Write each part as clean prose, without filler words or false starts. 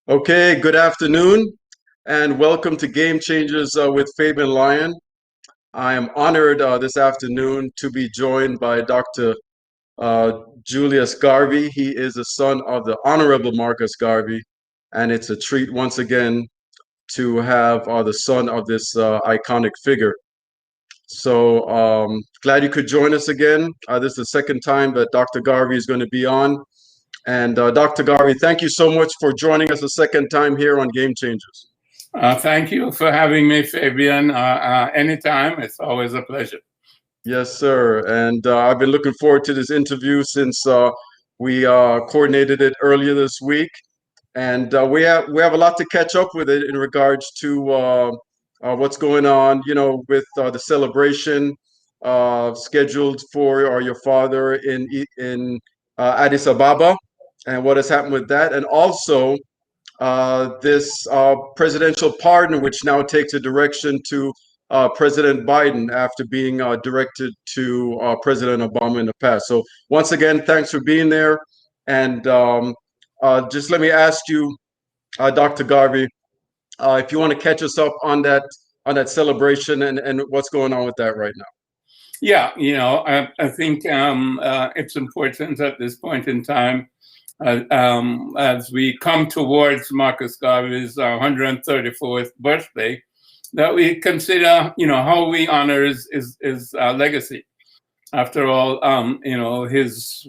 Okay, good afternoon, and welcome to Game Changers with Fabian Lyon. I am honored this afternoon to be joined by Dr. Julius Garvey. He is the son of the Honorable Marcus Garvey, and it's a treat once again to have the son of this iconic figure. So glad you could join us again. This is the second time that Dr. Garvey is going to be on. And Dr. Garvey, thank you so much for joining us a second time here on Game Changers. Thank you for having me, Fabian. Anytime, it's always a pleasure. Yes, sir. And I've been looking forward to this interview since we coordinated it earlier this week, and we have a lot to catch up with it in regards to what's going on, with the celebration scheduled for your father in Addis Ababa, and what has happened with that, and also this presidential pardon, which now takes a direction to President Biden after being directed to President Obama in the past. So once again, thanks for being there. And just let me ask you, Dr. Garvey, if you want to catch us up on that celebration and what's going on with that right now. Yeah, I think it's important at this point in time, as we come towards Marcus Garvey's 134th birthday, that we consider, how we honor his legacy. After all, his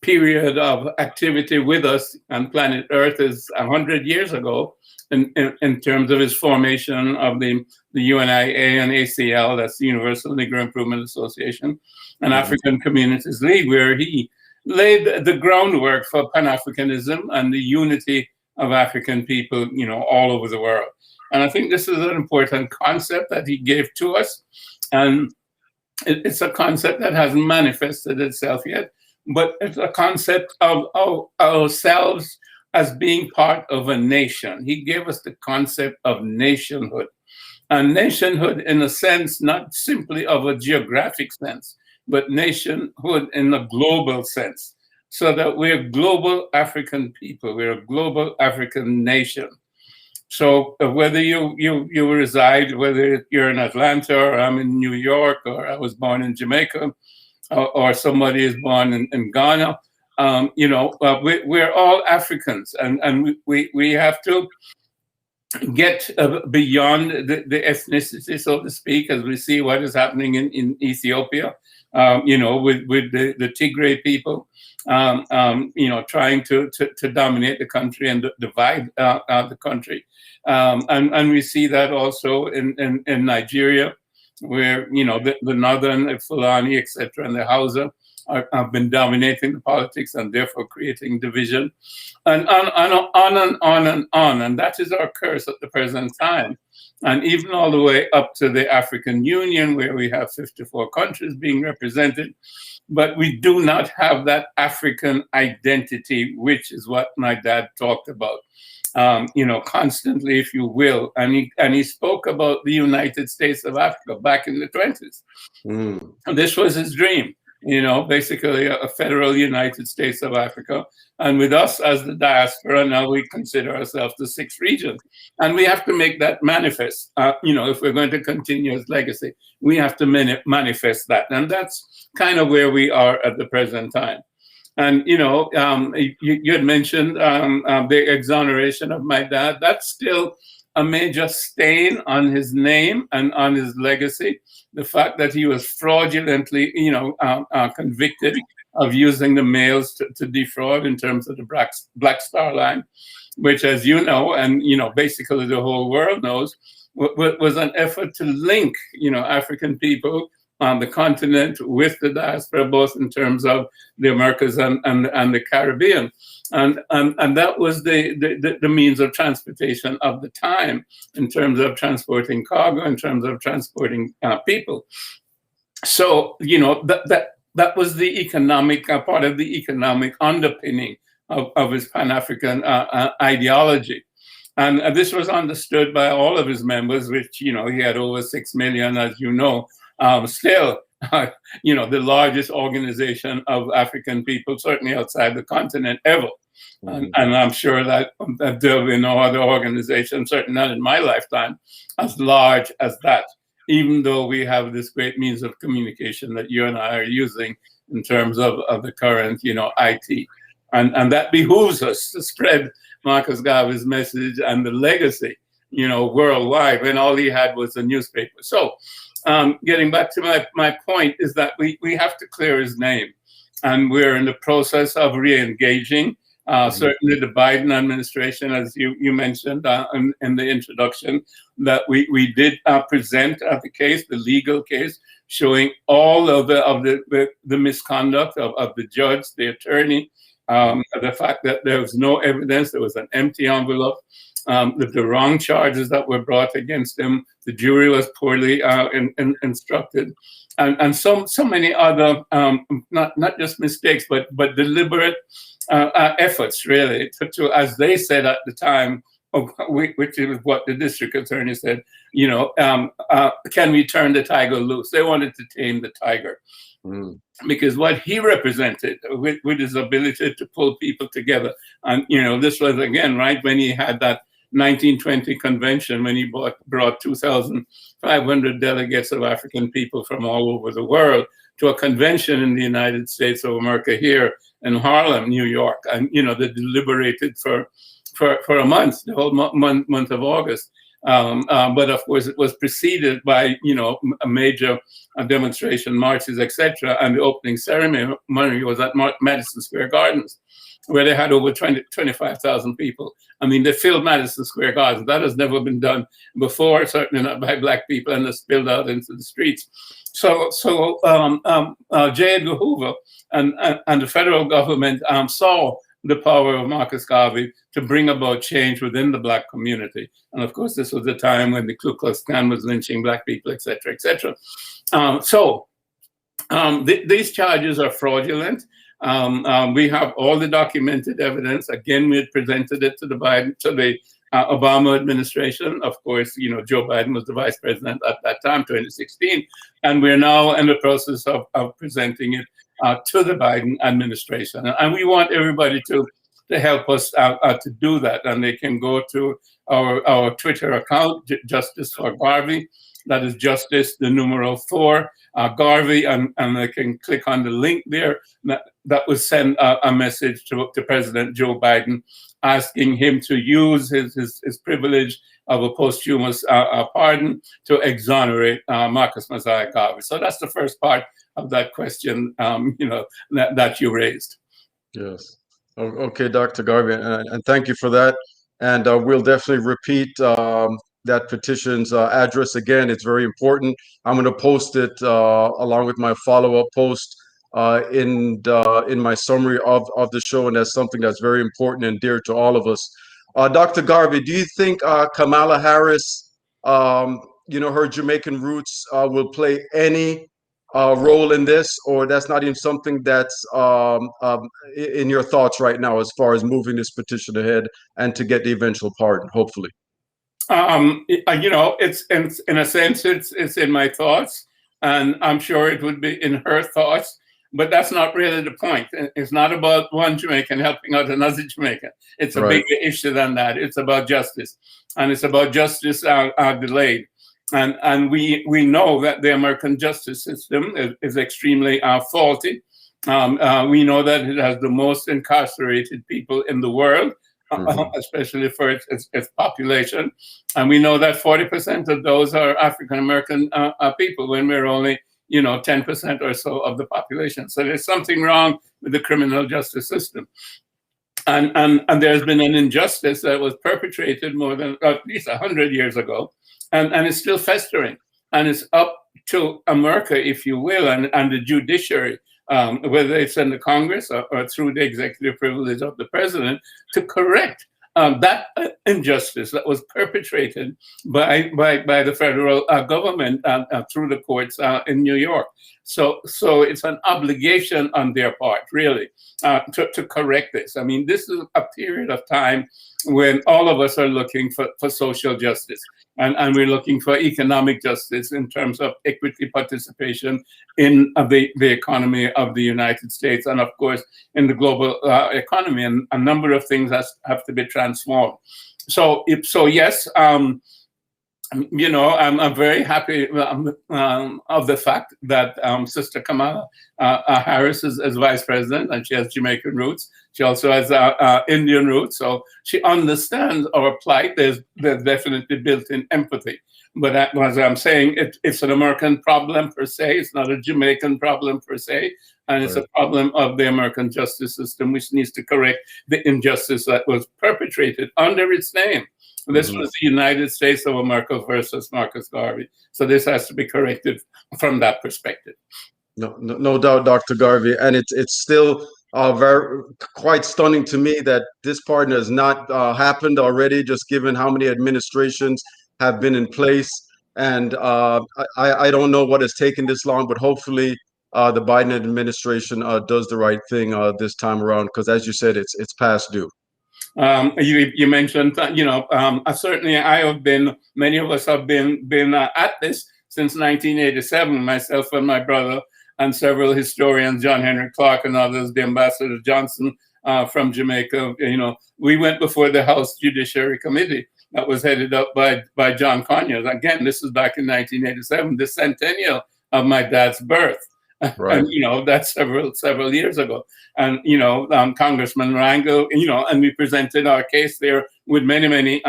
period of activity with us on planet Earth is 100 years ago in terms of his formation of the UNIA and ACL, that's the Universal Negro Improvement Association, and African Communities League, where he laid the groundwork for Pan-Africanism and the unity of African people, all over the world. And I think this is an important concept that he gave to us. And it's a concept that hasn't manifested itself yet, but it's a concept of ourselves as being part of a nation. He gave us the concept of nationhood. And nationhood in a sense, not simply of a geographic sense, but nationhood in a global sense, so that we're global African people, we're a global African nation. So whether you reside, whether you're in Atlanta or I'm in New York or I was born in Jamaica or somebody is born in Ghana, we're all Africans, and we have to get beyond the ethnicity, so to speak, as we see what is happening in Ethiopia, with the Tigray people, trying to dominate the country and divide the country. And we see that also in Nigeria, where, the northern Fulani, etc., and the Hausa have been dominating the politics and therefore creating division, and on and on and on. And that is our curse at the present time. And even all the way up to the African Union, where we have 54 countries being represented, but we do not have that African identity, which is what my dad talked about, constantly, if you will. And he spoke about the United States of Africa back in the 20s. And this was his dream. Basically a federal United States of Africa. And with us as the diaspora, now we consider ourselves the sixth region. And we have to make that manifest. If we're going to continue his legacy, we have to manifest that. And that's kind of where we are at the present time. And, you had mentioned the exoneration of my dad. That's still a major stain on his name and on his legacy. The fact that he was fraudulently, convicted of using the mails to defraud in terms of the Black Star Line, which, as you know, and basically the whole world knows, was an effort to link, African people on the continent with the diaspora, both in terms of the Americas and the Caribbean. And that was the means of transportation of the time, in terms of transporting cargo, in terms of transporting people. So, that was the economic part of the economic underpinning of his Pan-African ideology. And this was understood by all of his members, which, he had over 6 million, as you know, still, the largest organization of African people, certainly outside the continent ever. And I'm sure that there'll be no other organization, certainly not in my lifetime, as large as that, even though we have this great means of communication that you and I are using in terms of the current, IT. And that behooves us to spread Marcus Garvey's message and the legacy, worldwide, when all he had was a newspaper. So getting back to my point is that we have to clear his name. And we're in the process of re-engaging. Certainly the Biden administration, as you mentioned in the introduction, that we did present the case, the legal case, showing all of the misconduct of the judge, the attorney, the fact that there was no evidence, there was an empty envelope, the wrong charges that were brought against him, the jury was poorly instructed, and so many other not just mistakes, but deliberate efforts, really, to, as they said at the time, which is what the district attorney said, can we turn the tiger loose? They wanted to tame the tiger. Because what he represented with his ability to pull people together, and this was again right when he had that 1920 convention, when he brought 2,500 delegates of African people from all over the world to a convention in the United States of America here in Harlem, New York, and they deliberated for a month, the whole month of August. But of course, it was preceded by a major demonstration, marches, etc. And the opening ceremony was at Madison Square Gardens, where they had over 25,000 people. I mean, they filled Madison Square Gardens. That has never been done before, certainly not by Black people, and they spilled out into the streets. So J. Edgar Hoover and the federal government saw the power of Marcus Garvey to bring about change within the Black community. And of course, this was the time when the Ku Klux Klan was lynching Black people, et cetera, et cetera. These charges are fraudulent. We have all the documented evidence. Again, we had presented it to the Obama administration. Of course, Joe Biden was the vice president at that time, 2016. And we're now in the process of presenting it to the Biden administration. And we want everybody to help us to do that. And they can go to our Twitter account, Justice for Garvey. That is Justice, the numeral 4, Garvey, and they can click on the link there. That will send a message to President Joe Biden, asking him to use his privilege of a posthumous pardon to exonerate Marcus Messiah Garvey. So that's the first part of that question, that you raised. Yes. Okay, Dr. Garvey, and thank you for that. And we'll definitely repeat that petition's address again. It's very important. I'm going to post it along with my follow-up post in my summary of the show, and that's something that's very important and dear to all of us. Dr. Garvey, do you think Kamala Harris, her Jamaican roots will play any role in this, or that's not even something that's in your thoughts right now as far as moving this petition ahead and to get the eventual pardon, hopefully? It's in a sense, it's in my thoughts, and I'm sure it would be in her thoughts, but that's not really the point. It's not about one Jamaican helping out another Jamaican. It's a bigger issue than that. It's about justice, and it's about justice delayed. And we know that the American justice system is extremely faulty. We know that it has the most incarcerated people in the world, especially for its population. And we know that 40% of those are African American people, when we're only 10% or so of the population. So there's something wrong with the criminal justice system. And there's been an injustice that was perpetrated more than at least 100 years ago. And it's still festering, and it's up to America, if you will, and the judiciary, whether it's in the Congress or through the executive privilege of the president, to correct that injustice that was perpetrated by the federal government through the courts in New York. So it's an obligation on their part, really, to correct this. I mean, this is a period of time when all of us are looking for social justice. And we're looking for economic justice in terms of equity participation in the economy of the United States, and of course in the global economy. And a number of things have to be transformed. So yes, you know, I'm very happy of the fact that Sister Kamala Harris is vice president, and she has Jamaican roots. She also has Indian roots, so she understands our plight. There's definitely built-in empathy. But as I'm saying, it's an American problem per se. It's not a Jamaican problem per se. And it's a problem of the American justice system, which needs to correct the injustice that was perpetrated under its name. This was the United States of America versus Marcus Garvey. So this has to be corrected from that perspective. No doubt, Dr. Garvey. And it's still quite stunning to me that this pardon has not happened already, just given how many administrations have been in place. And I don't know what has taken this long, but hopefully the Biden administration does the right thing this time around, because as you said, it's past due. You mentioned, you know, certainly many of us have been at this since 1987, myself and my brother and several historians, John Henry Clark and others, the Ambassador Johnson from Jamaica. You know, we went before the House Judiciary Committee that was headed up by John Conyers. Again, this is back in 1987, the centennial of my dad's birth. Right. And, you know, that's several years ago. And, you know, Congressman Rangel, you know, and we presented our case there with many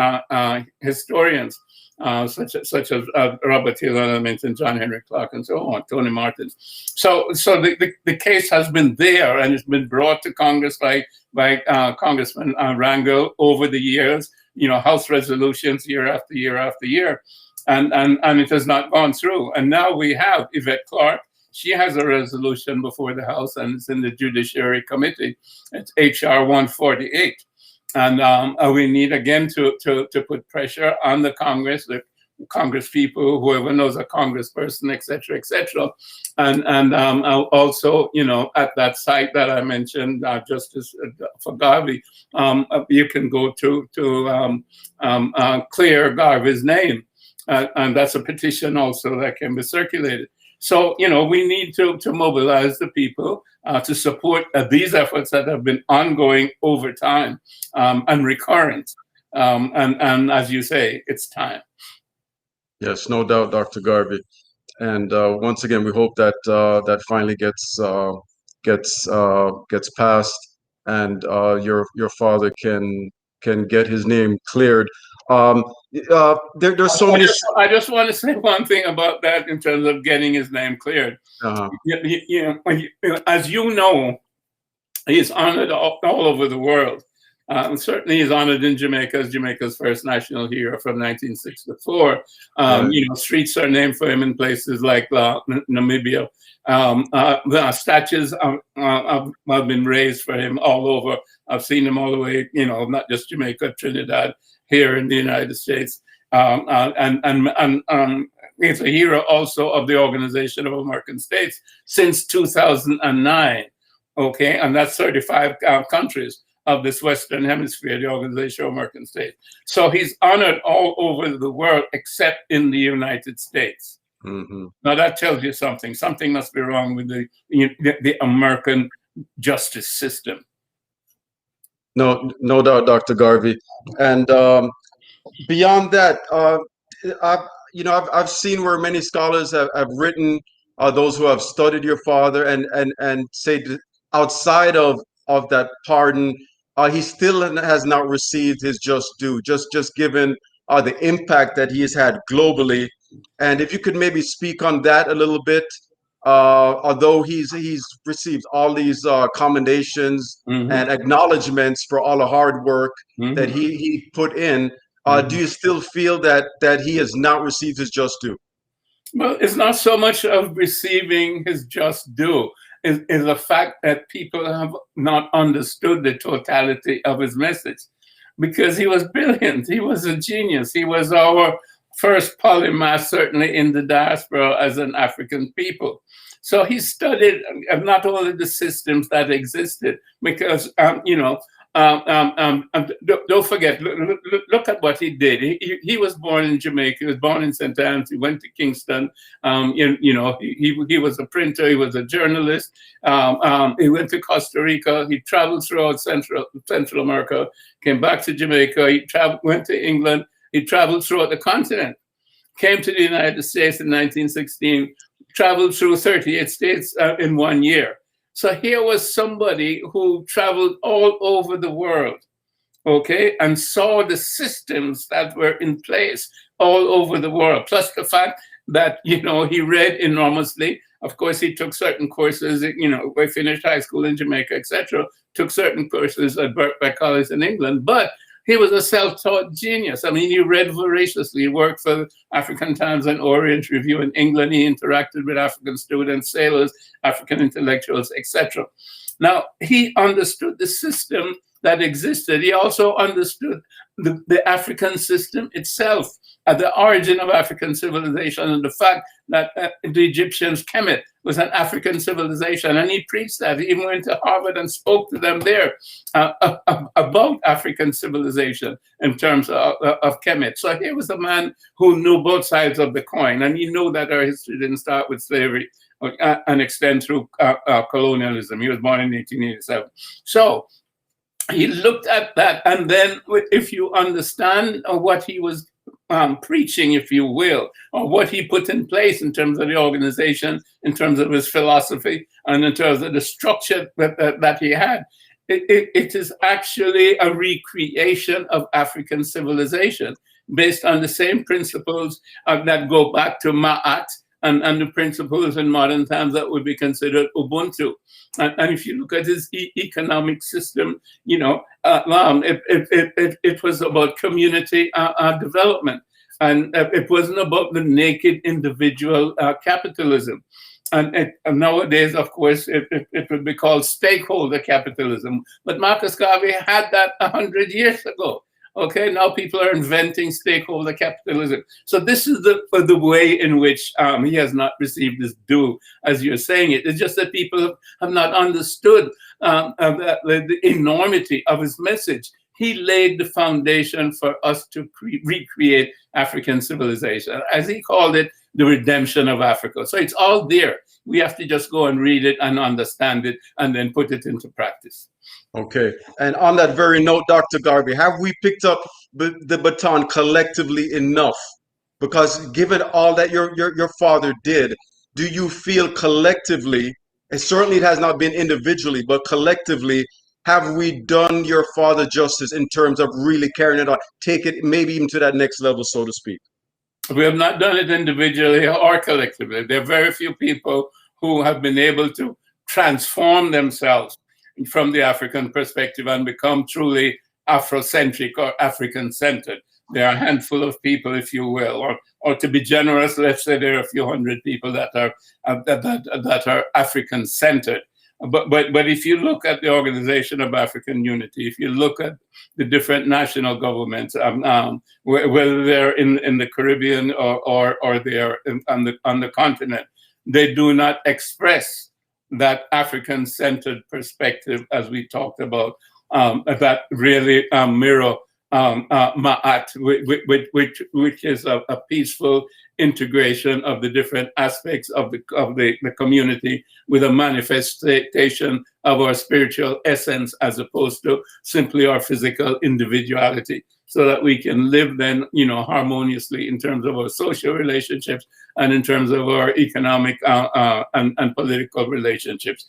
historians, such as Robert Hill, and I mentioned John Henry Clark and so on, Tony Martin. So the case has been there, and it's been brought to Congress by Congressman Rangel over the years, you know, House resolutions year after year after year, and it has not gone through. And now we have Yvette Clarke. She has a resolution before the House, and it's in the Judiciary Committee. It's HR 148. And we need, again, to put pressure on the Congress, the Congress people, whoever knows a congressperson, et cetera, and also, you know, at that site that I mentioned, Justice for Garvey, you can go to clear Garvey's name, and that's a petition also that can be circulated. So, you know, we need to mobilize the people to support these efforts that have been ongoing over time and recurrent. And as you say, it's time. Yes, no doubt, Dr. Garvey. And once again, we hope that that finally gets passed, and your father can get his name cleared. There's so many. I just want to say one thing about that in terms of getting his name cleared. As you know, he's honored all over the world. Certainly, he's honored in Jamaica as Jamaica's first national hero from 1964. You know, streets are named for him in places like Namibia. The statues have been raised for him all over. I've seen him all the way, you know, not just Jamaica, Trinidad, here in the United States. And he's a hero also of the Organization of American States since 2009. Okay, and that's 35 countries of this Western Hemisphere, the Organization of American States. So he's honored all over the world except in the United States. Mm-hmm. Now that tells you something. Something must be wrong with the American justice system. No doubt, Dr. Garvey. And beyond that, I've seen where many scholars have written, those who have studied your father, and say outside of that pardon, he still has not received his just due, just given the impact that he has had globally. And if you could maybe speak on that a little bit, although he's received all these commendations and acknowledgments for all the hard work that he put in, do you still feel that he has not received his just due? Well, it's not so much of receiving his just due. Is the fact that people have not understood the totality of his message. because he was brilliant. He was a genius. He was our first polymath, certainly in the diaspora as an African people. So he studied not only the systems that existed, because, don't forget, look at what he did. He was born in Jamaica. He was born in St. Anne's. He went to Kingston. He was a printer. He was a journalist. He went to Costa Rica. He traveled throughout Central America, came back to Jamaica. He went to England. He traveled throughout the continent, came to the United States in 1916, traveled through 38 states in 1 year. So here was somebody who traveled all over the world, okay, and saw the systems that were in place all over the world, plus the fact that, he read enormously. Of course, he took certain courses, we finished high school in Jamaica, etc., took certain courses at Birkbeck College in England, but he was a self-taught genius. I mean, he read voraciously. He worked for African Times and Orient Review in England. He interacted with African students, sailors, African intellectuals, etc. Now, he understood the system that existed. He also understood the African system itself, the origin of African civilization, and the fact that the Egyptians' Kemet was an African civilization. And he preached that. He even went to Harvard and spoke to them there about African civilization in terms of Kemet. So here was a man who knew both sides of the coin. And he knew that our history didn't start with slavery and extend through colonialism. He was born in 1887. So he looked at that. And then if you understand what he was preaching, if you will, or what he put in place in terms of the organization, in terms of his philosophy, and in terms of the structure that he had, it is actually a recreation of African civilization based on the same principles that go back to Ma'at and the principles in modern times that would be considered Ubuntu. And if you look at his economic system, it was about community development. And it wasn't about the naked individual capitalism. And nowadays, of course, it would be called stakeholder capitalism. But Marcus Garvey had that 100 years ago. Okay, now people are inventing stakeholder capitalism. So this is the way in which he has not received his due, as you're saying it. It's just that people have not understood the enormity of his message. He laid the foundation for us to recreate African civilization. As he called it, the redemption of Africa. So it's all there. We have to just go and read it and understand it and then put it into practice. Okay. And on that very note, Dr. Garvey, have we picked up the baton collectively enough? Because given all that your father did, do you feel collectively, and certainly it has not been individually, but collectively, have we done your father justice in terms of really carrying it on, take it maybe even to that next level, so to speak? We have not done it individually or collectively. There are very few people who have been able to transform themselves from the African perspective and become truly Afrocentric or African-centered. There are a handful of people, if you will, or to be generous, let's say there are a few hundred people that are African-centered. But if you look at the Organization of African Unity, if you look at the different national governments, whether they're in the Caribbean or they're on the continent, they do not express that African-centered perspective, as we talked about, that really mirror Ma'at, which is a peaceful integration of the different aspects of the community with a manifestation of our spiritual essence as opposed to simply our physical individuality, so that we can live then, harmoniously in terms of our social relationships and in terms of our economic and political relationships.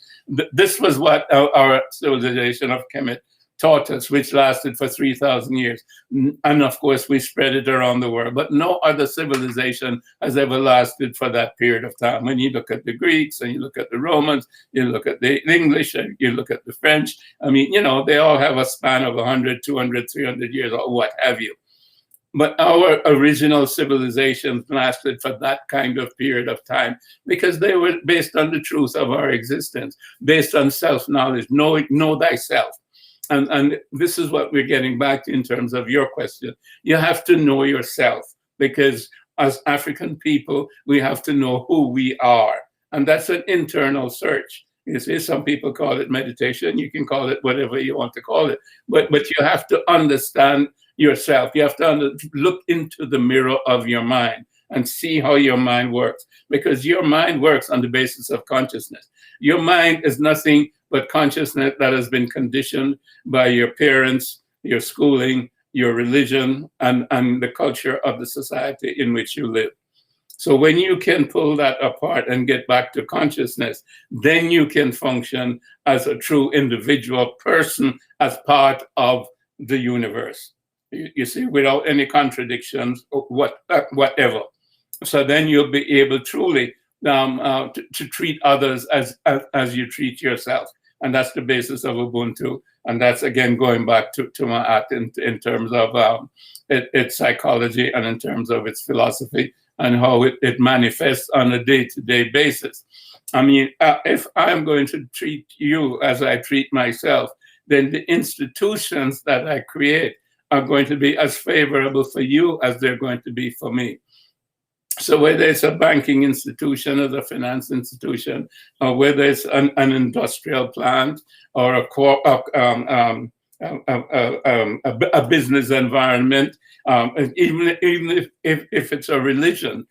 This was what our civilization of Kemet taught us, which lasted for 3,000 years. And of course, we spread it around the world. But no other civilization has ever lasted for that period of time. When you look at the Greeks and you look at the Romans, you look at the English, and you look at the French, they all have a span of 100, 200, 300 years or what have you. But our original civilizations lasted for that kind of period of time because they were based on the truth of our existence, based on self-knowledge, know thyself. And this is what we're getting back to in terms of your question. You have to know yourself, because as African people, we have to know who we are. And that's an internal search. You see, some people call it meditation. You can call it whatever you want to call it. But you have to understand yourself. You have to look into the mirror of your mind and see how your mind works, because your mind works on the basis of consciousness. Your mind is nothing but consciousness that has been conditioned by your parents, your schooling, your religion, and the culture of the society in which you live. So when you can pull that apart and get back to consciousness, then you can function as a true individual person, as part of the universe. You see, without any contradictions or whatever. So then you'll be able truly to treat others as you treat yourself. And that's the basis of Ubuntu. And that's, again, going back to my act in terms of its psychology and in terms of its philosophy and how it manifests on a day-to-day basis. I mean, if I'm going to treat you as I treat myself, then the institutions that I create are going to be as favorable for you as they're going to be for me. So whether it's a banking institution or a finance institution, or whether it's an industrial plant or a business environment, even if it's a religion,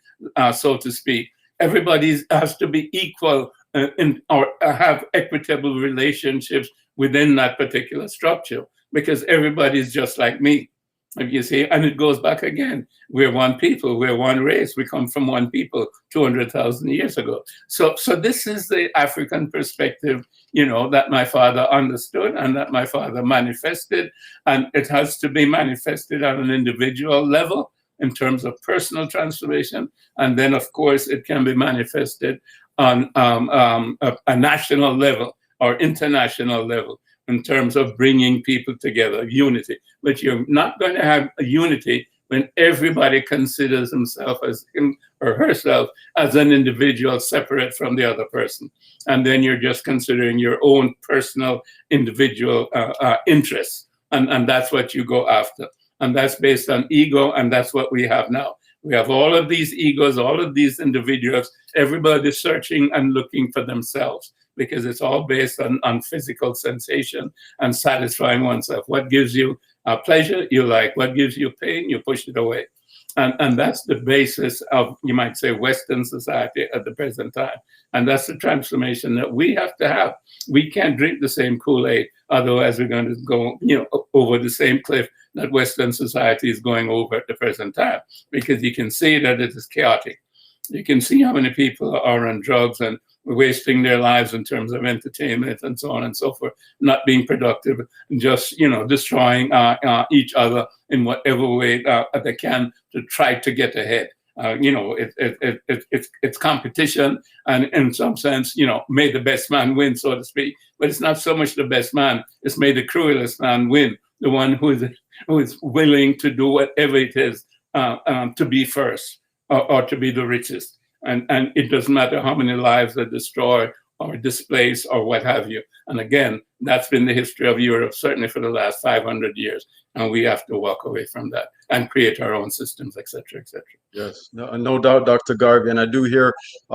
so to speak, everybody has to be equal or have equitable relationships within that particular structure, because everybody is just like me. You see, and it goes back again. We're one people, we're one race. We come from one people 200,000 years ago. So this is the African perspective, that my father understood and that my father manifested. And it has to be manifested on an individual level in terms of personal transformation. And then, of course, it can be manifested on a national level or international level, in terms of bringing people together, unity. But you're not going to have a unity when everybody considers himself as him or herself as an individual separate from the other person. And then you're just considering your own personal individual interests. And that's what you go after. And that's based on ego, and that's what we have now. We have all of these egos, all of these individuals, everybody searching and looking for themselves, because it's all based on physical sensation and satisfying oneself. What gives you pleasure, you like. What gives you pain, you push it away. And that's the basis of, you might say, Western society at the present time. And that's the transformation that we have to have. We can't drink the same Kool-Aid, otherwise we're going to go, over the same cliff that Western society is going over at the present time, because you can see that it is chaotic. You can see how many people are on drugs and wasting their lives in terms of entertainment and so on and so forth, not being productive, just, destroying each other in whatever way they can to try to get ahead. It's competition, and in some sense, may the best man win, so to speak. But it's not so much the best man; it's may the cruelest man win, the one who is willing to do whatever it is to be first or to be the richest. And it doesn't matter how many lives are destroyed or displaced or what have you. And again, that's been the history of Europe, certainly for the last 500 years. And we have to walk away from that and create our own systems, et cetera, et cetera. Yes, no doubt, Dr. Garvey. And I do hear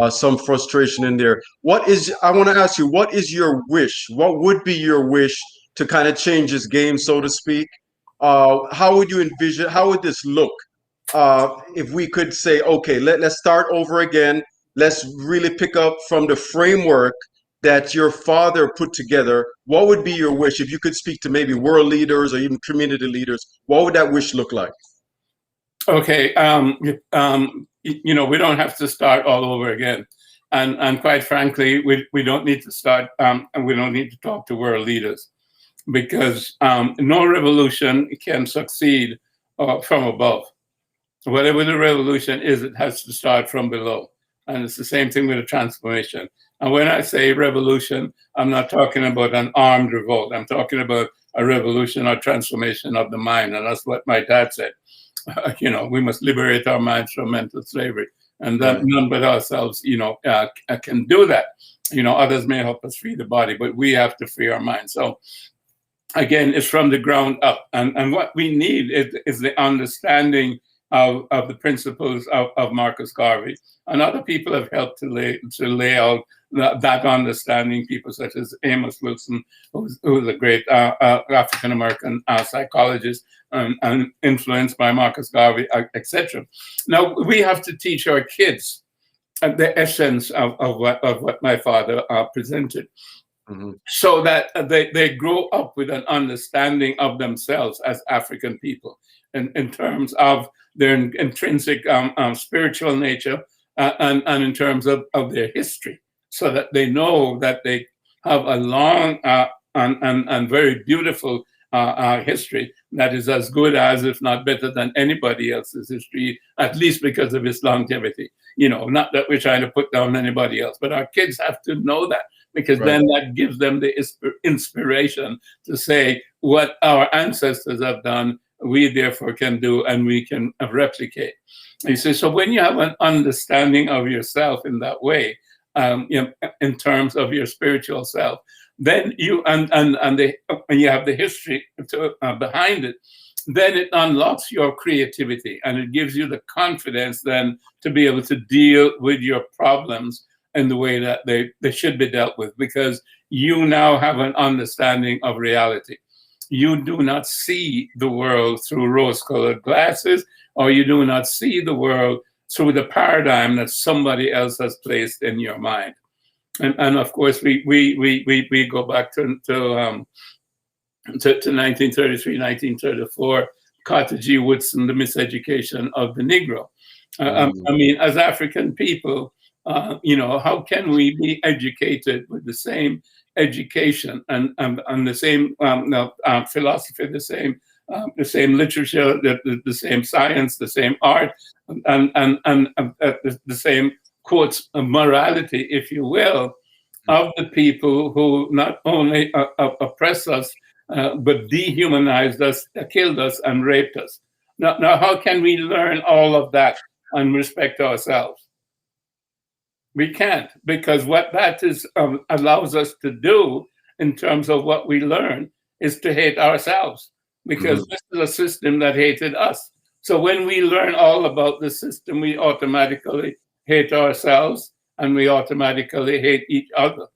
some frustration in there. I want to ask you, what is your wish? What would be your wish to kind of change this game, so to speak? How would you envision, how would this look? If we could say, okay, let's start over again. Let's really pick up from the framework that your father put together. What would be your wish? If you could speak to maybe world leaders or even community leaders, what would that wish look like? Okay, we don't have to start all over again. And quite frankly, we don't need to start, and we don't need to talk to world leaders, because no revolution can succeed from above. Whatever the revolution is, it has to start from below. And it's the same thing with a transformation. And when I say revolution, I'm not talking about an armed revolt. I'm talking about a revolution or transformation of the mind. And that's what my dad said. We must liberate our minds from mental slavery. And that none but ourselves, can do that. Others may help us free the body, but we have to free our minds. So again, is from the ground up. And what we need is the understanding of the principles of Marcus Garvey. And other people have helped to lay out that understanding, people such as Amos Wilson, who's a great African-American psychologist and influenced by Marcus Garvey, etc. Now, we have to teach our kids the essence of what my father presented. Mm-hmm. So that they grow up with an understanding of themselves as African people in terms of their intrinsic spiritual nature and in terms of their history, so that they know that they have a long and very beautiful history that is as good as, if not better than, anybody else's history, at least because of its longevity. Not that we're trying to put down anybody else, but our kids have to know that, because right. Then that gives them the inspiration to say, what our ancestors have done, we therefore can do, and we can replicate. You see, so when you have an understanding of yourself in that way, in terms of your spiritual self, then you and you have the history behind it, then it unlocks your creativity, and it gives you the confidence then to be able to deal with your problems in the way that they should be dealt with, because you now have an understanding of reality. You do not see the world through rose-colored glasses, or you do not see the world through the paradigm that somebody else has placed in your mind. And of course, we go back to 1933, 1934, Carter G. Woodson, the miseducation of the Negro. I mean, as African people, how can we be educated with the same education and the same philosophy, the same literature, the same science, the same art, and the same quotes of morality, if you will, of the people who not only oppressed us, but dehumanized us, killed us, and raped us. Now, how can we learn all of that and respect ourselves? We can't, because what that is allows us to do in terms of what we learn is to hate ourselves, because this is a system that hated us. So when we learn all about the system, we automatically hate ourselves, and we automatically hate each other,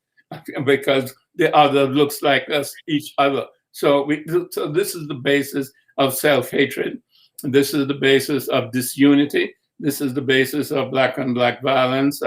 because the other looks like us, each other. So this is the basis of self-hatred. This is the basis of disunity. This is the basis of black on black violence,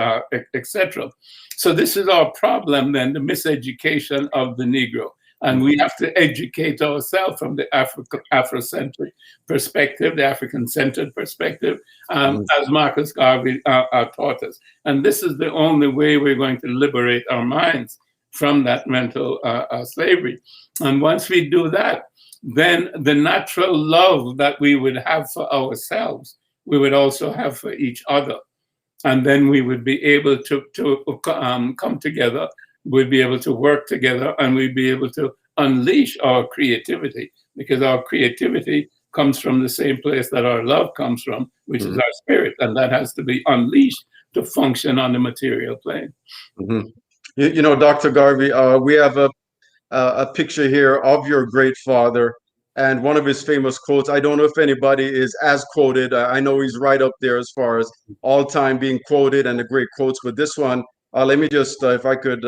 etc. So this is our problem then, the miseducation of the Negro. And we have to educate ourselves from the Afrocentric perspective, the African-centered perspective, as Marcus Garvey taught us. And this is the only way we're going to liberate our minds from that mental slavery. And once we do that, then the natural love that we would have for ourselves, we would also have for each other. And then we would be able to come together, we'd be able to work together, and we'd be able to unleash our creativity, because our creativity comes from the same place that our love comes from, which is our spirit, and that has to be unleashed to function on the material plane. Dr. Garvey, we have a picture here of your great father, and one of his famous quotes. I don't know if anybody is as quoted. I know he's right up there as far as all time being quoted and the great quotes, but this one, let me just, if I could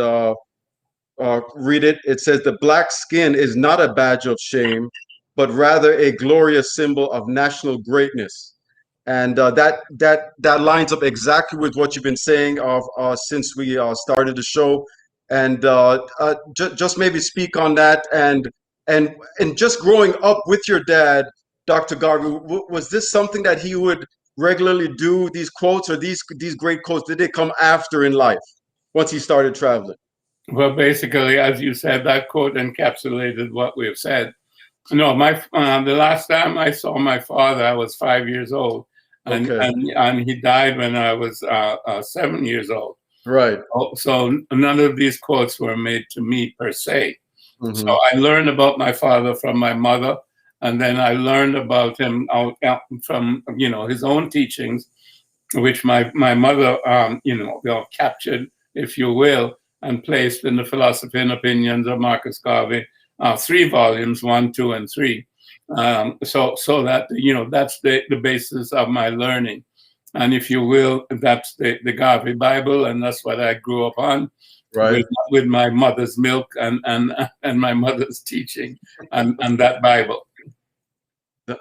read it. It says, "The black skin is not a badge of shame, but rather a glorious symbol of national greatness." And that lines up exactly with what you've been saying since we started the show. And just maybe speak on that, and just growing up with your dad, Dr. Garvey, was this something that he would regularly do, these quotes, or these great quotes, did they come after in life once he started traveling? Well, basically, as you said, that quote encapsulated what we've said. No, the last time I saw my father, I was 5 years old, and he died when I was 7 years old. Right. So none of these quotes were made to me per se. So I learned about my father from my mother, and then I learned about him from his own teachings, which my mother captured, if you will, and placed in the philosophy and opinions of Marcus Garvey 3 volumes, 1, 2, and 3. So that, that's the basis of my learning. And if you will, that's the Garvey Bible, and that's what I grew up on, Right. with my mother's milk and my mother's teaching and that Bible.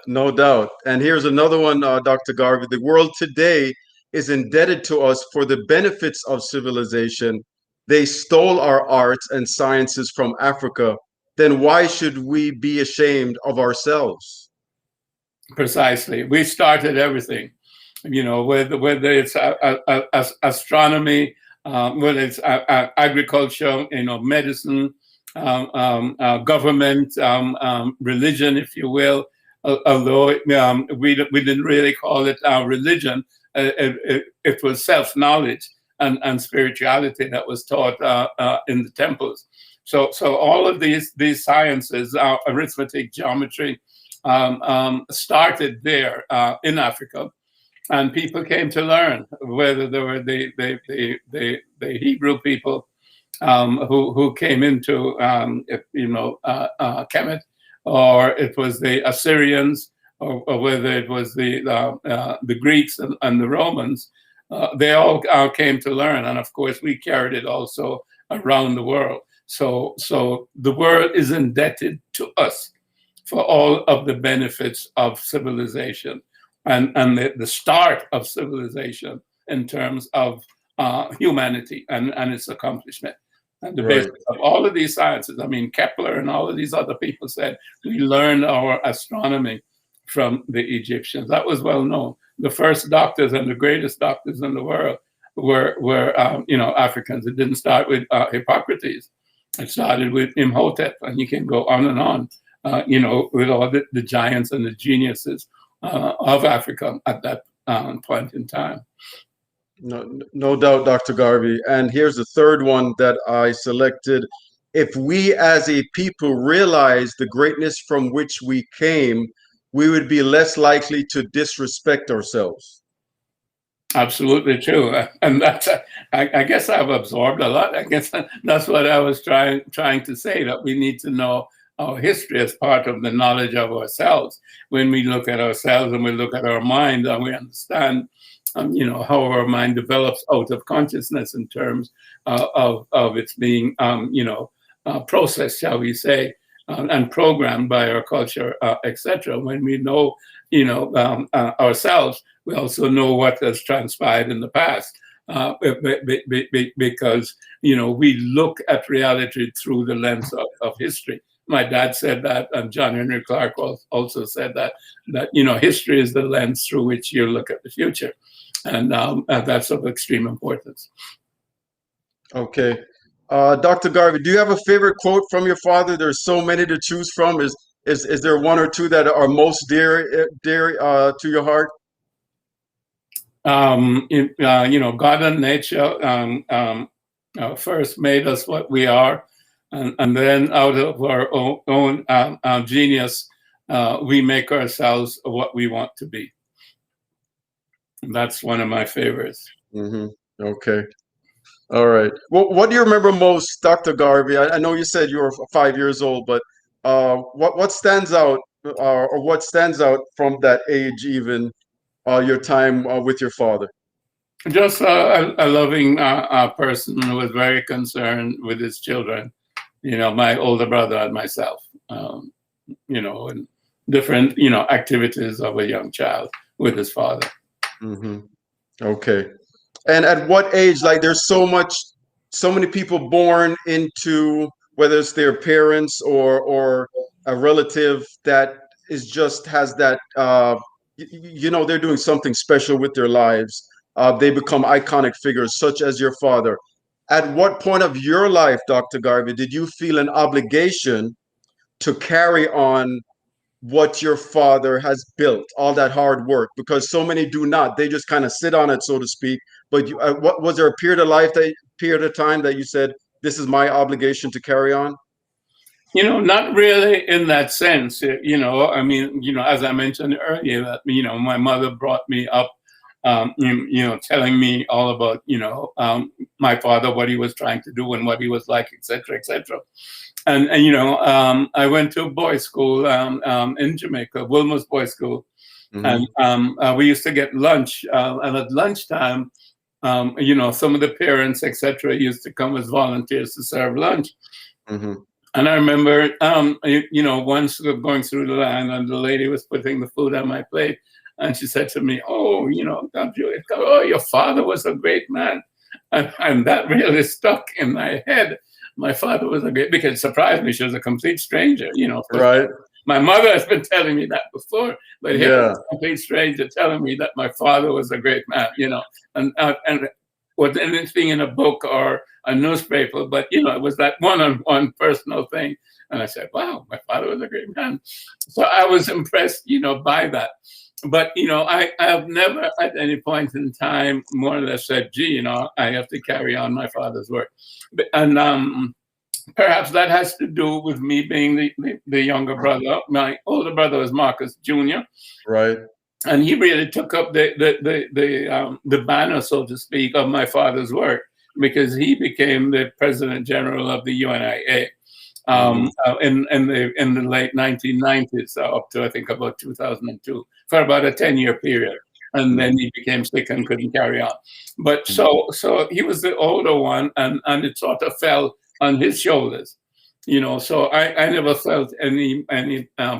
No doubt. And here's another one, Dr. Garvey. The world today is indebted to us for the benefits of civilization. They stole our arts and sciences from Africa. Then why should we be ashamed of ourselves? Precisely. We started everything, whether it's astronomy, whether it's agriculture, medicine, government, religion, if you will. Although we didn't really call it our religion, it was self-knowledge and spirituality that was taught in the temples. So all of these sciences, arithmetic, geometry, started there in Africa, and people came to learn. Whether they were the Hebrew people who came into Kemet, or it was the Assyrians, or whether it was the Greeks and the Romans, they all came to learn. And of course, we carried it also around the world. So the world is indebted to us for all of the benefits of civilization and the start of civilization in terms of humanity and its accomplishment. And the basis of all of these sciences, I mean, Kepler and all of these other people said, we learned our astronomy from the Egyptians. That was well known. The first doctors and the greatest doctors in the world were Africans. It didn't start with Hippocrates. It started with Imhotep, and you can go on and on, with all the giants and the geniuses of Africa at that point in time. No doubt, Dr. Garvey. And here's the third one that I selected. If we as a people realize the greatness from which we came, we would be less likely to disrespect ourselves. Absolutely true. And that's, I guess I've absorbed a lot. I guess that's what I was trying to say, that we need to know our history as part of the knowledge of ourselves. When we look at ourselves and we look at our mind and we understand how our mind develops out of consciousness in terms of its being, processed, shall we say, and programmed by our culture, etc. When we know, ourselves, we also know what has transpired in the past, because, we look at reality through the lens of history. My dad said that, and John Henry Clark also said that history is the lens through which you look at the future. And that's of extreme importance. Okay. Dr. Garvey, do you have a favorite quote from your father? There's so many to choose from. Is there one or two that are most dear to your heart? God and nature first made us what we are, and then out of our own genius, we make ourselves what we want to be. That's one of my favorites. Mm-hmm. Okay. All right. Well, what do you remember most, Dr. Garvey? I know you said you were 5 years old, but what stands out, or what stands out from that age, even your time with your father? Just a loving person who was very concerned with his children. My older brother and myself. And different activities of a young child with his father. Mm-hmm. Okay. And at what age, like there's so many people born into, whether it's their parents or a relative that has that, they're doing something special with their lives. They become iconic figures, such as your father. At what point of your life, Dr. Garvey, did you feel an obligation to carry on what your father has built, all that hard work? Because so many do not. They just kind of sit on it, so to speak. But what was there a period of time that you said, this is my obligation to carry on? Not really in that sense. As I mentioned earlier, that my mother brought me up, telling me all about my father, what he was trying to do and what he was like, etc., etc. and I went to a boys' school in Jamaica, Wilmer's Boys' School, and we used to get lunch, and at lunchtime, some of the parents, etc., used to come as volunteers to serve lunch. And I remember, once going through the line, and the lady was putting the food on my plate, and she said to me, "Oh, Julius, oh, your father was a great man," and that really stuck in my head. My father was a great, because it surprised me. She was a complete stranger, Right. My mother has been telling me that before, but here was a complete stranger telling me that my father was a great man, and was anything in a book or a newspaper, but it was that one-on-one personal thing. And I said, wow, my father was a great man. So I was impressed, by that. But I have never at any point in time more or less said, gee, I have to carry on my father's work. And perhaps that has to do with me being the younger brother. My older brother was Marcus Jr. Right. And he really took up the banner, so to speak, of my father's work, because he became the President General of the UNIA in the late 1990s, up to I think about 2002, for about a 10-year period. And then he became sick and couldn't carry on. But so he was the older one, and it sort of fell on his shoulders, So I never felt any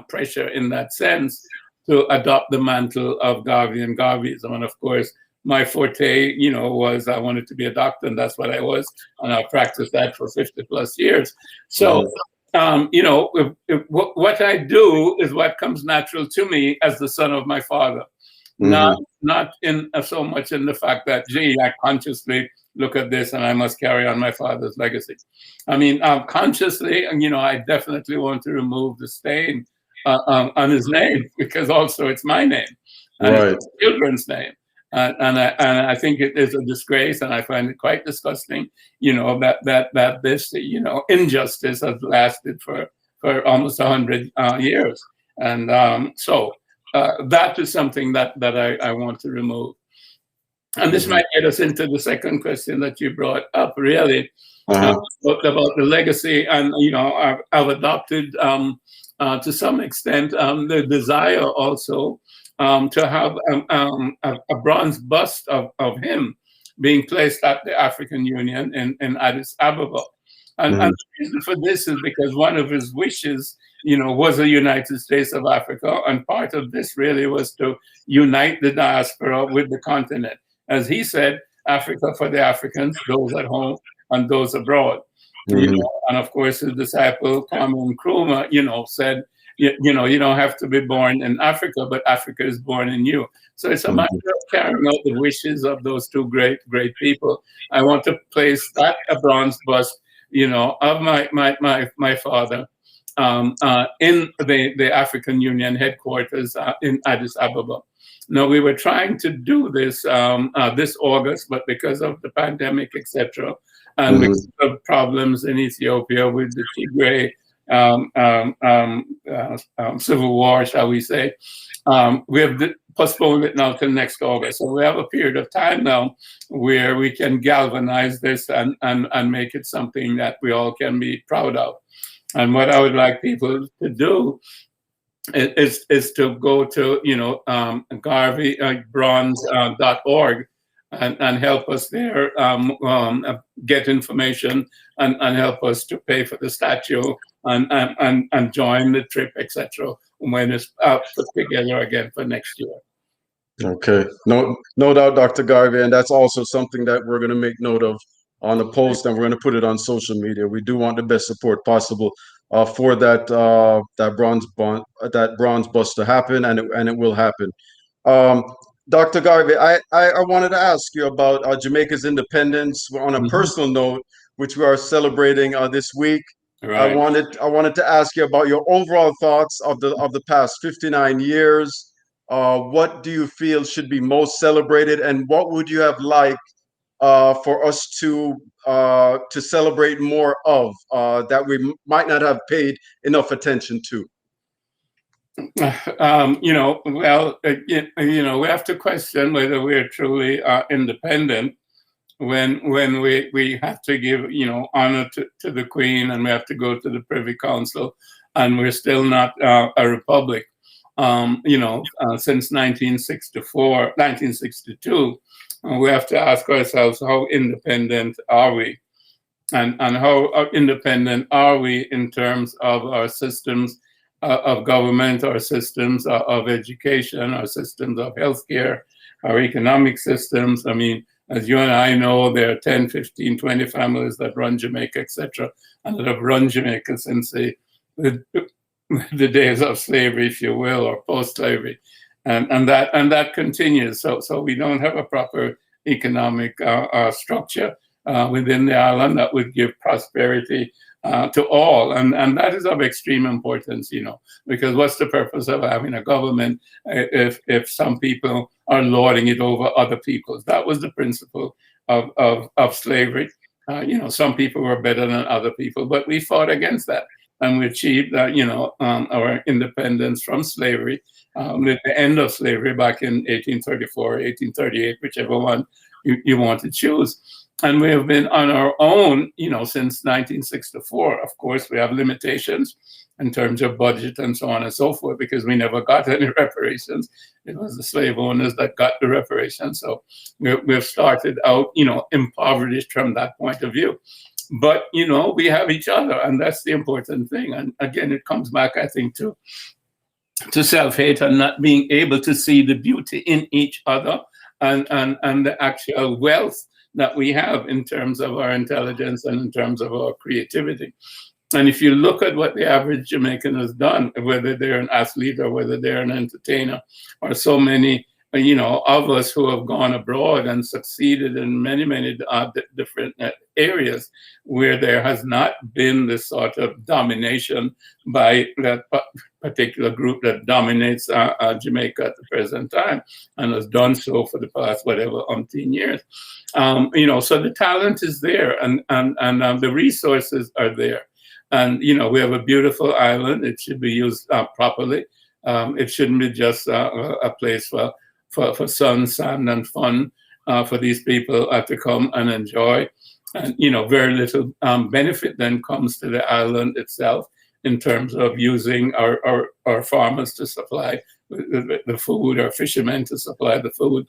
pressure in that sense to adopt the mantle of Garvey and Garveyism. And of course, my forte, was I wanted to be a doctor, and that's what I was. And I practiced that for 50 plus years. So, what I do is what comes natural to me as the son of my father. Not in so much in the fact that, gee, I consciously look at this and I must carry on my father's legacy. I mean, consciously, I definitely want to remove the stain on his name, because also it's my name, and it's children's name. And I think it is a disgrace, and I find it quite disgusting, that this, injustice has lasted for almost 100 years. And so that is something that I want to remove. And this might get us into the second question that you brought up, really, about the legacy. And, I've adopted, to some extent, the desire also to have a bronze bust of him being placed at the African Union in Addis Ababa. And the reason for this is because one of his wishes, was a United States of Africa. And part of this really was to unite the diaspora with the continent. As he said, Africa for the Africans, those at home and those abroad. And of course, his disciple, Kwame Nkrumah, said, you don't have to be born in Africa, but Africa is born in you. So it's a matter of carrying out the wishes of those two great people. I want to place a bronze bust, of my father in the African Union headquarters in Addis Ababa. Now, we were trying to do this this August, but because of the pandemic, etc., and because of problems in Ethiopia with the Tigray civil war, shall we say, we have postponed it now till next August. So we have a period of time now where we can galvanize this and make it something that we all can be proud of. And what I would like people to do is to go to garveybronze.org and help us there, get information and help us to pay for the statue and join the trip, etc., when it's put together again for next year. Okay, no doubt, Dr. Garvey, and that's also something that we're going to make note of on the post, and we're going to put it on social media. We do want the best support possible for that bronze bust to happen, and it will happen. Dr. Garvey, I wanted to ask you about Jamaica's independence on a personal note, which we are celebrating this week. Right. I wanted to ask you about your overall thoughts of the past 59 years. What do you feel should be most celebrated, and what would you have liked for us to celebrate more of that we might not have paid enough attention to? We have to question whether we're truly independent. when we have to give, honor to the Queen, and we have to go to the Privy Council, and we're still not a republic. Since 1964, 1962, we have to ask ourselves, how independent are we? And how independent are we in terms of our systems of government, our systems of education, our systems of healthcare, our economic systems? I mean, as you and I know, there are 10, 15, 20 families that run Jamaica, etc., and that have run Jamaica since the days of slavery, if you will, or post-slavery, and that continues. So we don't have a proper economic structure within the island that would give prosperity to all, and that is of extreme importance, because what's the purpose of having a government if some people are lording it over other people? That was the principle of slavery. Some people were better than other people, but we fought against that, and we achieved our independence from slavery with the end of slavery back in 1834, 1838, whichever one you want to choose. And we have been on our own, since 1964. Of course, we have limitations in terms of budget and so on and so forth, because we never got any reparations. It was the slave owners that got the reparations. So we've started out, impoverished from that point of view. But, we have each other, and that's the important thing. And again, it comes back, I think, to self-hate and not being able to see the beauty in each other and the actual wealth that we have in terms of our intelligence and in terms of our creativity. And if you look at what the average Jamaican has done, whether they're an athlete or whether they're an entertainer, or so many, of us who have gone abroad and succeeded in many, many different areas where there has not been this sort of domination by that particular group that dominates Jamaica at the present time, and has done so for the past whatever umpteen years. So the talent is there, and the resources are there. And, we have a beautiful island. It should be used properly. It shouldn't be just a place for sun, sand, and fun for these people to come and enjoy. And, very little benefit then comes to the island itself in terms of using our farmers to supply the food, or fishermen to supply the food,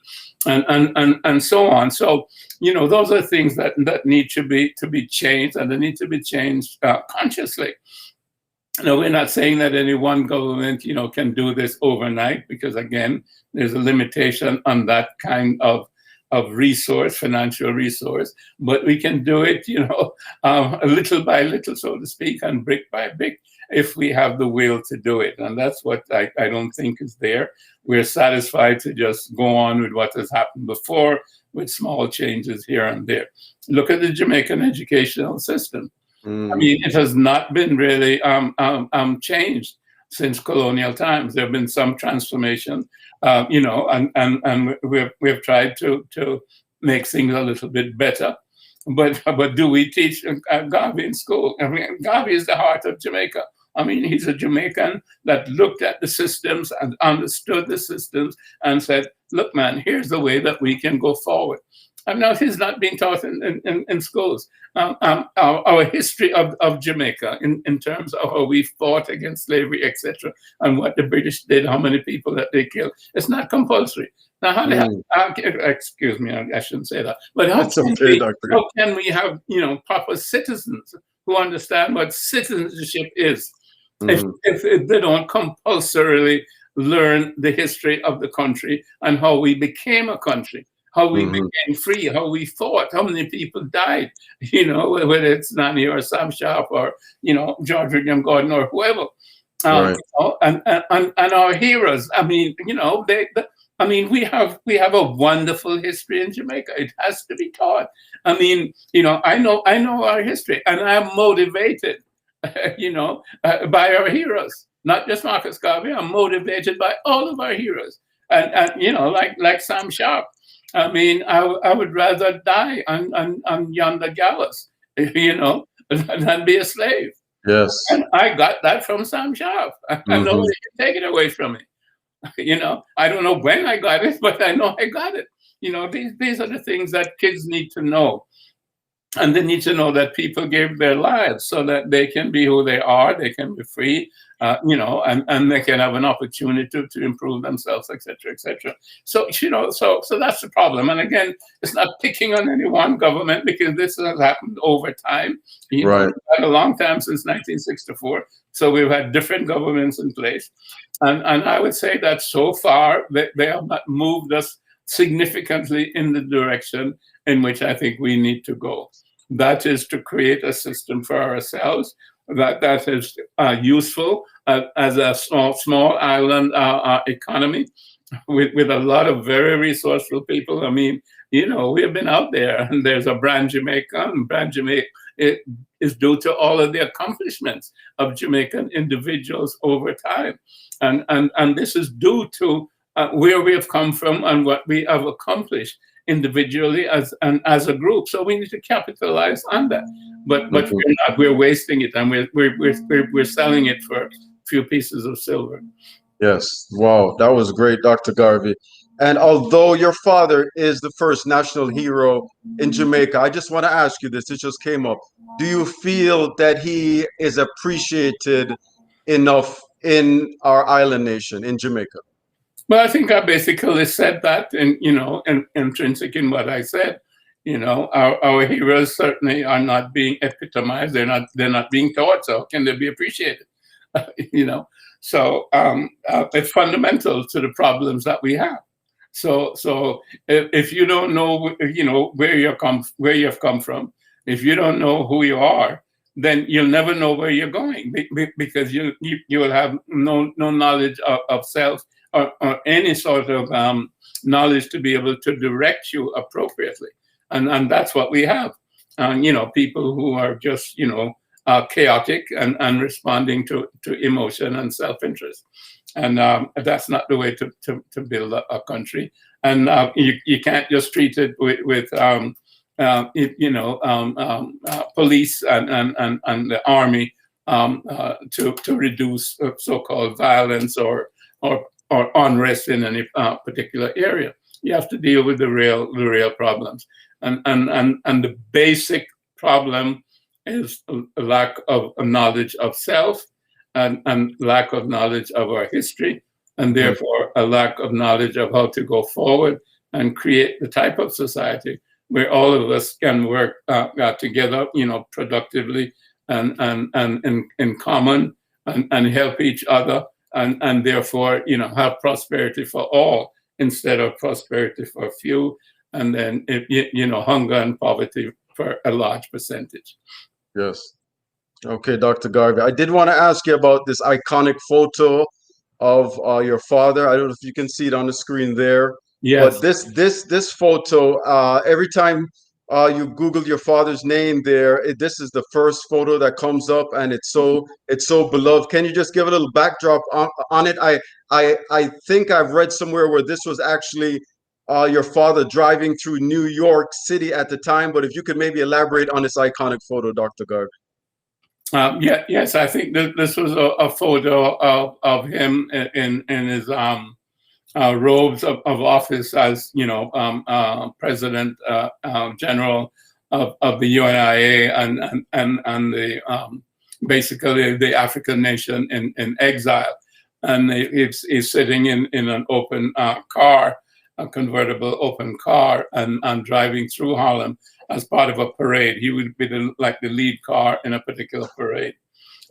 and so on. So, those are things that need to be changed, and they need to be changed consciously. No, we're not saying that any one government, can do this overnight, because again, there's a limitation on that kind of resource, financial resource. But we can do it, little by little, so to speak, and brick by brick, if we have the will to do it. And that's what I don't think is there. We're satisfied to just go on with what has happened before, with small changes here and there. Look at the Jamaican educational system. I mean, it has not been really changed since colonial times. There have been some transformation, and we've tried to make things a little bit better. But do we teach Garvey in school? I mean, Garvey is the heart of Jamaica. I mean, he's a Jamaican that looked at the systems and understood the systems and said, look, man, here's the way that we can go forward. And now he's not being taught in schools. Our history of Jamaica in terms of how we fought against slavery, etc., and what the British did, how many people that they killed, it's not compulsory. Now, how they have, excuse me, I shouldn't say that. But how can we have proper citizens who understand what citizenship is if they don't compulsorily learn the history of the country and how we became a country? How we became free, how we fought, how many people died, whether it's Nani or Sam Sharp or, George William Gordon or whoever. Right. And our heroes, I mean, we have a wonderful history in Jamaica. It has to be taught. I mean, I know our history, and I'm motivated, by our heroes, not just Marcus Garvey. I'm motivated by all of our heroes. And like Sam Sharp. I mean, I would rather die on yonder gallows, than be a slave. Yes. And I got that from Sam Sharp. Nobody can take it away from me. I don't know when I got it, but I know I got it. These are the things that kids need to know. And they need to know that people gave their lives so that they can be who they are, they can be free, and they can have an opportunity to improve themselves, etc., etc. So, so that's the problem. And again, it's not picking on any one government, because this has happened over time. Right. We've had a long time, since 1964. So we've had different governments in place. And I would say that so far, they have not moved us significantly in the direction in which I think we need to go. That is to create a system for ourselves that is useful as a small island economy with a lot of very resourceful people. I mean, we have been out there, and there's a brand Jamaica, and brand Jamaica is due to all of the accomplishments of Jamaican individuals over time, and this is due to where we have come from and what we have accomplished individually as a group. So we need to capitalize on that. But we're not. We're wasting it, and we're selling it for a few pieces of silver. Yes. Wow, that was great, Dr. Garvey. And although your father is the first national hero in Jamaica, I just want to ask you this. It just came up. Do you feel that he is appreciated enough in our island nation, in Jamaica? Well, I think I basically said that, and intrinsic in what I said. Our heroes certainly are not being epitomized. They're not being taught. So how can they be appreciated? So it's fundamental to the problems that we have. So if you don't know, where you've come from, if you don't know who you are, then you'll never know where you're going, because you will have no knowledge of self, or any sort of knowledge to be able to direct you appropriately. And that's what we have. People who are just, chaotic and responding to emotion and self-interest. And that's not the way to build a country. And you can't just treat it with police and the army to reduce so-called violence or unrest in any particular area. You have to deal with the real problems, and the basic problem is a lack of knowledge of self, and lack of knowledge of our history, and therefore a lack of knowledge of how to go forward and create the type of society where all of us can work together, productively and in common, and help each other. And therefore, have prosperity for all instead of prosperity for a few, and then, hunger and poverty for a large percentage. Yes. Okay, Dr. Garvey. I did want to ask you about this iconic photo of your father. I don't know if you can see it on the screen there. Yes. But this photo, every time you Google your father's name there, this is the first photo that comes up, and it's so beloved. Can you just give a little backdrop on it? I think I've read somewhere where this was actually your father driving through New York City at the time, but if you could maybe elaborate on this iconic photo, Dr. Garvey. Yes, I think this was a photo of him in his robes of office as President General of the UNIA and the basically the African nation in exile, and he's sitting in an open car, a convertible open car, and driving through Harlem as part of a parade. He would be the lead car in a particular parade.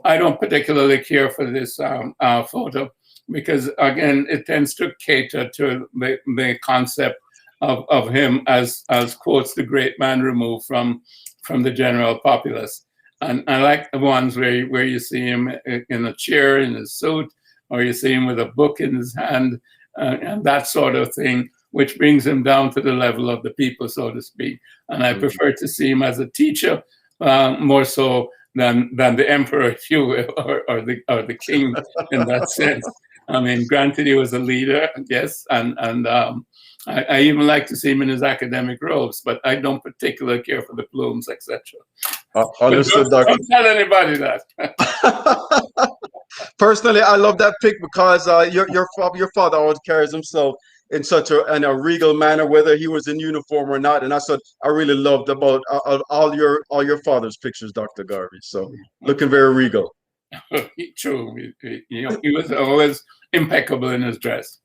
I don't particularly care for this photo, because again, it tends to cater to the concept of him as quotes, the great man removed from the general populace. And I like the ones where you see him in a chair in his suit, or you see him with a book in his hand, and that sort of thing, which brings him down to the level of the people, so to speak. And I prefer to see him as a teacher more so than the emperor, if you will, or the king in that sense. I mean, granted, he was a leader, yes, and I even like to see him in his academic robes, but I don't particularly care for the plumes, etc. Understood, Doctor. Don't tell anybody that. Personally, I love that pic because your father always carries himself in such in a regal manner, whether he was in uniform or not. And that's what I really loved about all your father's pictures, Dr. Garvey. So looking very regal. True. He was always impeccable in his dress.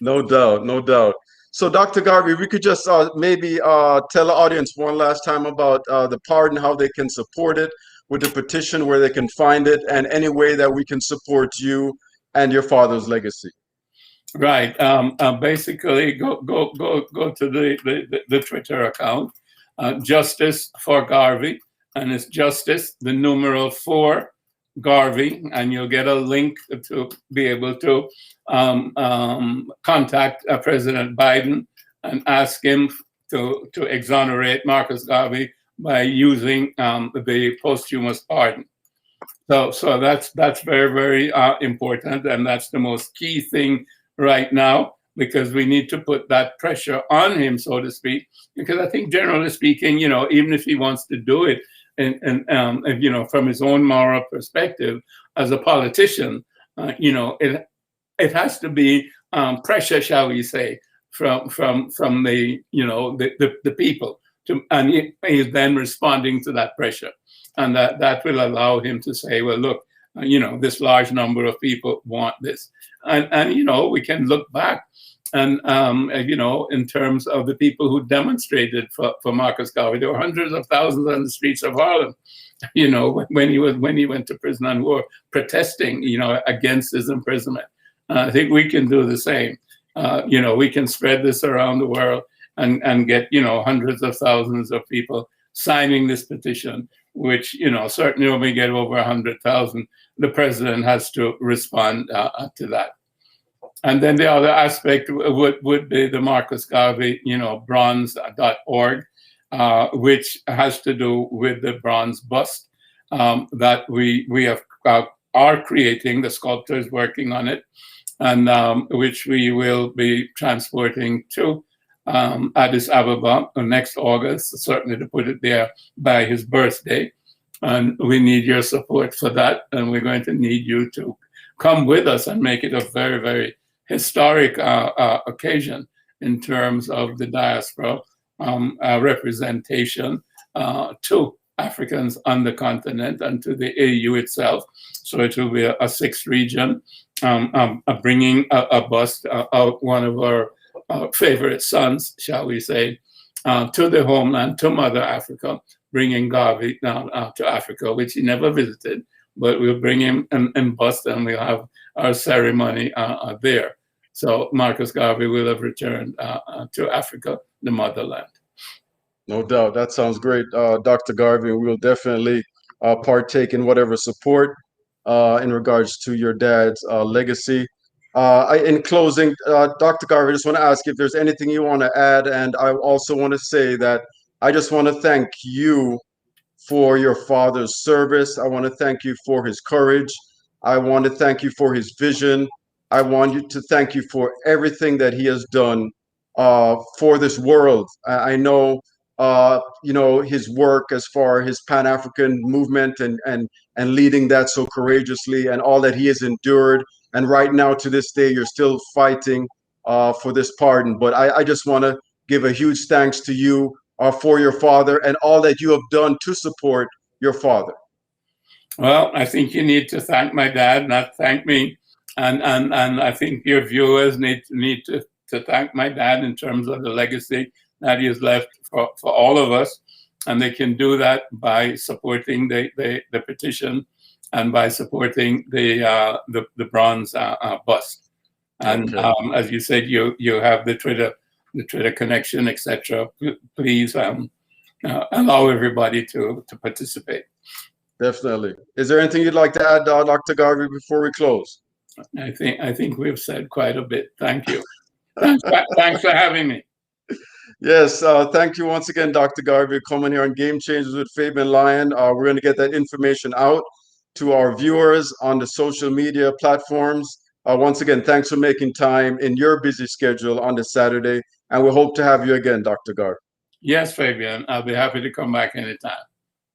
No doubt, no doubt. So, Dr. Garvey, we could just maybe tell the audience one last time about the pardon, how they can support it with the petition, where they can find it, and any way that we can support you and your father's legacy. Right. Basically, go to the Twitter account, Justice for Garvey, and it's Justice, the numeral 4 Garvey, and you'll get a link to be able to contact President Biden and ask him to exonerate Marcus Garvey by using the posthumous pardon. So that's very, very important, and that's the most key thing right now, because we need to put that pressure on him, so to speak, because I think, generally speaking, even if he wants to do it, and from his own moral perspective as a politician, it has to be pressure, shall we say, from the the people, and he is then responding to that pressure, and that will allow him to say, well, look, this large number of people want this, and we can look back. And, in terms of the people who demonstrated for Marcus Garvey, there were hundreds of thousands on the streets of Harlem, when he went to prison and were protesting, against his imprisonment. I think we can do the same. We can spread this around the world and get, hundreds of thousands of people signing this petition, which, certainly when we get over 100,000, the president has to respond to that. And then the other aspect would be the Marcus Garvey, bronze.org, which has to do with the bronze bust that we are creating. The sculptor is working on it, and which we will be transporting to Addis Ababa next August, certainly to put it there by his birthday. And we need your support for that, and we're going to need you to come with us and make it a very, very historic occasion in terms of the diaspora representation to Africans on the continent and to the AU itself. So it will be a sixth region, bringing a bust of one of our favorite sons, shall we say, to the homeland, to Mother Africa, bringing Garvey down to Africa, which he never visited, but we'll bring him and bust, and we'll have our ceremony there. So Marcus Garvey will have returned to Africa, the motherland. No doubt. That sounds great, Dr. Garvey. We will definitely partake in whatever support in regards to your dad's legacy. In closing, Dr. Garvey, I just want to ask if there's anything you want to add. And I also want to say that I just want to thank you for your father's service. I want to thank you for his courage. I want to thank you for his vision. I want you to thank you for everything that he has done for this world. I know, his work as far as his Pan-African movement and leading that so courageously, and all that he has endured. And right now, to this day, you're still fighting for this pardon. But I just want to give a huge thanks to you for your father and all that you have done to support your father. Well, I think you need to thank my dad, not thank me. And I think your viewers need to thank my dad in terms of the legacy that he has left for all of us. And they can do that by supporting the petition and by supporting the bronze bust. And okay. As you said, you have the Twitter connection, etc. Please allow everybody to participate. Definitely. Is there anything you'd like to add, Dr. Garvey, before we close? I think we've said quite a bit. Thank you. Thanks for having me. Yes, thank you once again, Dr. Garvey, coming here on Game Changers with Fabian Lyon. We're going to get that information out to our viewers on the social media platforms. Once again, thanks for making time in your busy schedule on this Saturday, and we hope to have you again, Dr. Garvey. Yes, Fabian. I'll be happy to come back anytime.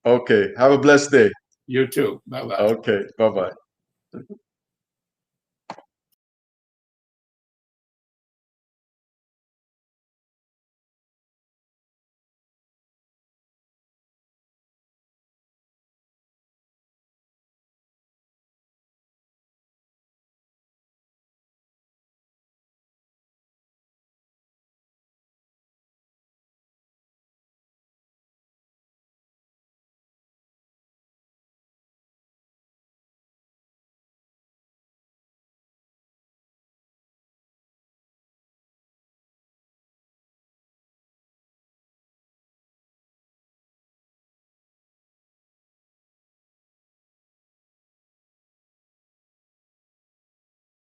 Okay. Have a blessed day. You too. Bye-bye. Okay. Bye-bye.